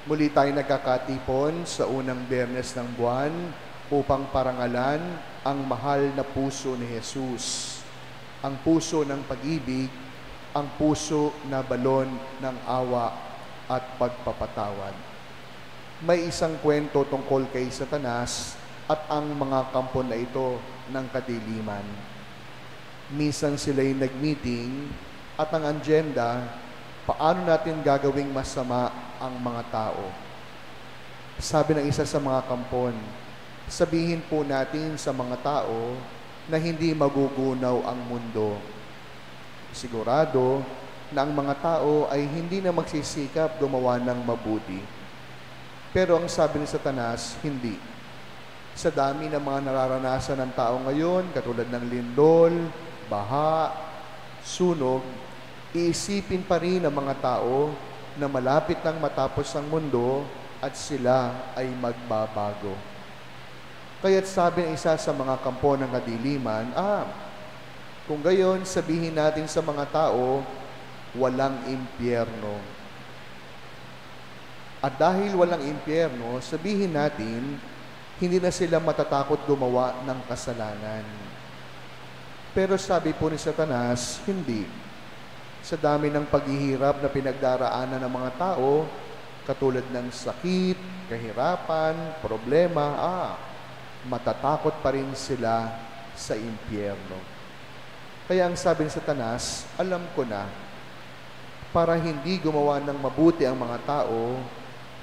Muli tayo nagkakatipon sa unang Biyernes ng buwan upang parangalan ang mahal na puso ni Jesus. Ang puso ng pag-ibig, ang puso na balon ng awa at pagpapatawad. May isang kwento tungkol kay Satanas at ang mga kampo na ito ng kadiliman. Minsan sila'y nag-meeting at ang agenda, paano natin gagawing masama ang mga tao. Sabi ng isa sa mga kampon, sabihin po natin sa mga tao na hindi magugunaw ang mundo. Sigurado na ang mga tao ay hindi na magsisikap gumawa ng mabuti. Pero ang sabi ni Satanas, hindi. Sa dami ng mga nararanasan ng tao ngayon, katulad ng lindol, baha, sunog, iisipin pa rin ng mga tao na malapit nang matapos ang mundo at sila ay magbabago. Kaya't sabi ng isa sa mga kampo ng kadiliman, kung gayon, sabihin natin sa mga tao, walang impyerno. At dahil walang impyerno, sabihin natin, hindi na sila matatakot gumawa ng kasalanan. Pero sabi po ni Satanas, hindi. Sa dami ng paghihirap na pinagdaraanan ng mga tao, katulad ng sakit, kahirapan, problema, matatakot pa rin sila sa impyerno. Kaya ang sabi ni Satanas, alam ko na, para hindi gumawa ng mabuti ang mga tao,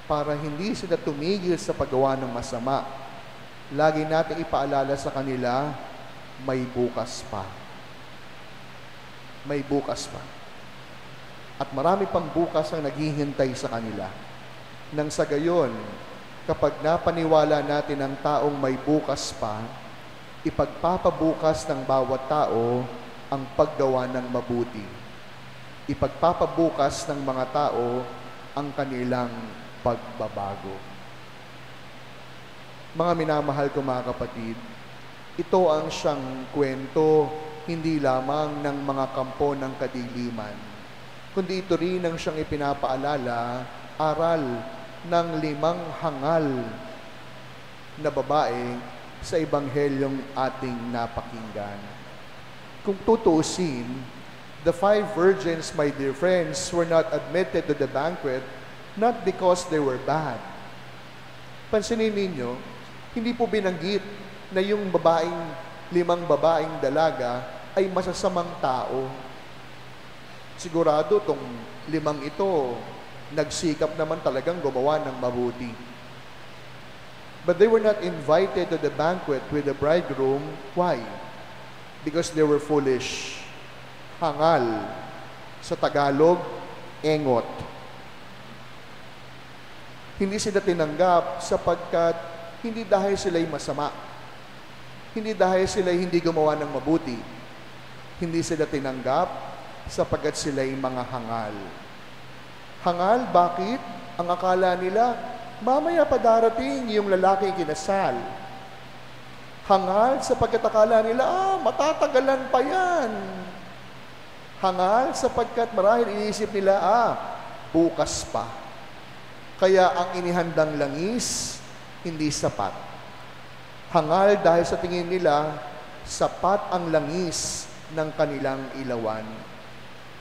para hindi sila tumigil sa paggawa ng masama, lagi natin ipaalala sa kanila, may bukas pa. May bukas pa. At marami pang bukas ang naghihintay sa kanila. Nang sa gayon, kapag napaniwala natin ang taong may bukas pa, ipagpapabukas ng bawat tao ang paggawa ng mabuti. Ipagpapabukas ng mga tao ang kanilang pagbabago. Mga minamahal ko mga kapatid, ito ang siyang kwento hindi lamang ng mga kampo ng kadiliman, kundi ito rin ang siyang ipinapaalala, aral ng 5 hangal na babae sa ebanghelyong ating napakinggan. Kung tutuusin, the 5 virgins, my dear friends, were not admitted to the banquet not because they were bad. Pansinin ninyo, hindi po binanggit na yung 5 babaeng dalaga ay masasamang tao. Sigurado itong 5 ito, nagsikap naman talagang gumawa ng mabuti. But they were not invited to the banquet with the bridegroom. Why? Because they were foolish. Hangal. Sa Tagalog, engot. Hindi sila tinanggap sapagkat hindi dahil sila'y masama. Hindi dahil sila'y hindi gumawa ng mabuti. Hindi sila tinanggap sapagkat sila'y mga hangal. Hangal, bakit? Ang akala nila, mamaya pa darating yung lalaki kinasal. Hangal, sapagkat akala nila, matatagalan pa yan. Hangal, sapagkat marahil iniisip nila, bukas pa. Kaya ang inihandang langis, hindi sapat. Hangal dahil sa tingin nila, sapat ang langis ng kanilang ilawan.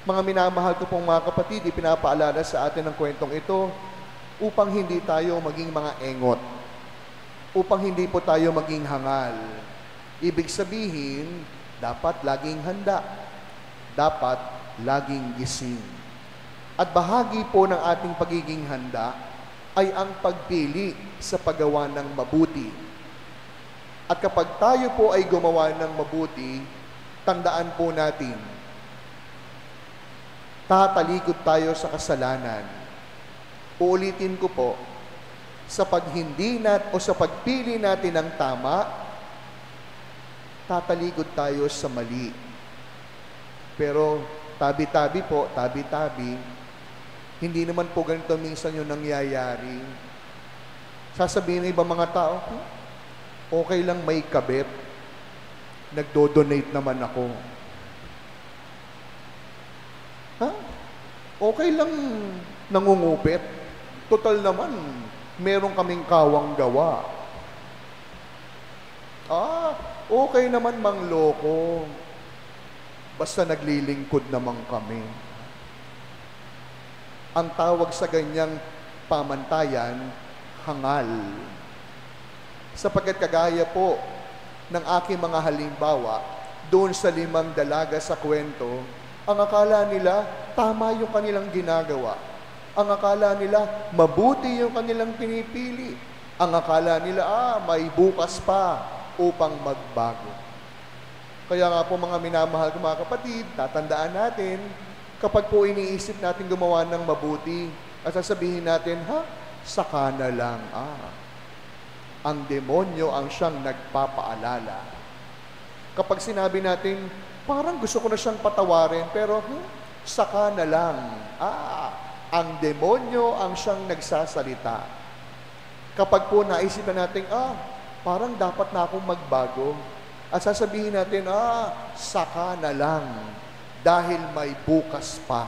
Mga minamahal ko pong mga kapatid, ipinapaalala sa atin ng kwentong ito upang hindi tayo maging mga engot. Upang hindi po tayo maging hangal. Ibig sabihin, dapat laging handa. Dapat laging gising. At bahagi po ng ating pagiging handa ay ang pagpili sa paggawa ng mabuti. At kapag tayo po ay gumawa ng mabuti, tandaan po natin, tatalikod tayo sa kasalanan. Uulitin ko po, sa sa pagpili natin ng tama, tatalikod tayo sa mali. Pero tabi-tabi po, tabi-tabi, hindi naman po ganito minsan yung nangyayari. Sasabihin ng ibang mga tao, okay lang may kabit, nagdo-donate naman ako. Okay lang nangungupit, Total naman, meron kaming kawang gawa. Okay naman mangloko. Basta naglilingkod naman kami. Ang tawag sa ganyang pamantayan, hangal. Sapagkat kagaya po ng aking mga halimbawa, doon sa 5 dalaga sa kwento, ang akala nila, tama yung kanilang ginagawa. Ang akala nila, mabuti yung kanilang pinipili. Ang akala nila, may bukas pa upang magbago. Kaya nga po mga minamahal ko mga kapatid, tatandaan natin, kapag po iniisip natin gumawa ng mabuti, at sasabihin natin, saka na lang, ang demonyo ang siyang nagpapaalala. Kapag sinabi natin, parang gusto ko na siyang patawarin, pero saka na lang, ang demonyo ang siyang nagsasalita. Kapag po naisipan natin, parang dapat na akong magbago, at sasabihin natin, saka na lang, dahil may bukas pa.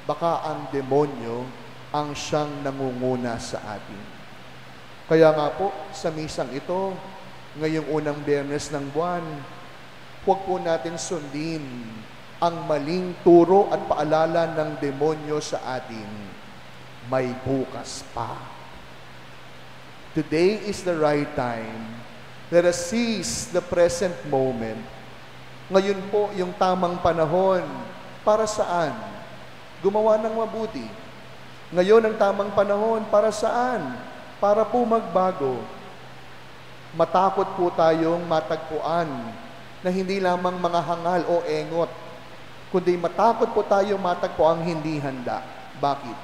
Baka ang demonyo ang siyang nangunguna sa atin. Kaya nga po, sa misang ito, ngayong unang Biyernes ng buwan, huwag po natin sundin ang maling turo at paalala ng demonyo sa atin. May bukas pa. Today is the right time. Let us seize the present moment. Ngayon po yung tamang panahon. Para saan? Gumawa ng mabuti. Ngayon ang tamang panahon. Para saan? Para po magbago. Matakot po tayong matagpuan na hindi lamang mga hangal o engot, kundi matakot po tayong matagpuan hindi handa. Bakit?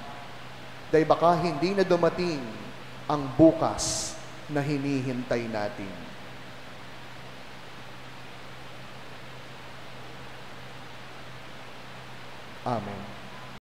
Dahil baka hindi na dumating ang bukas na hinihintay natin. Amen.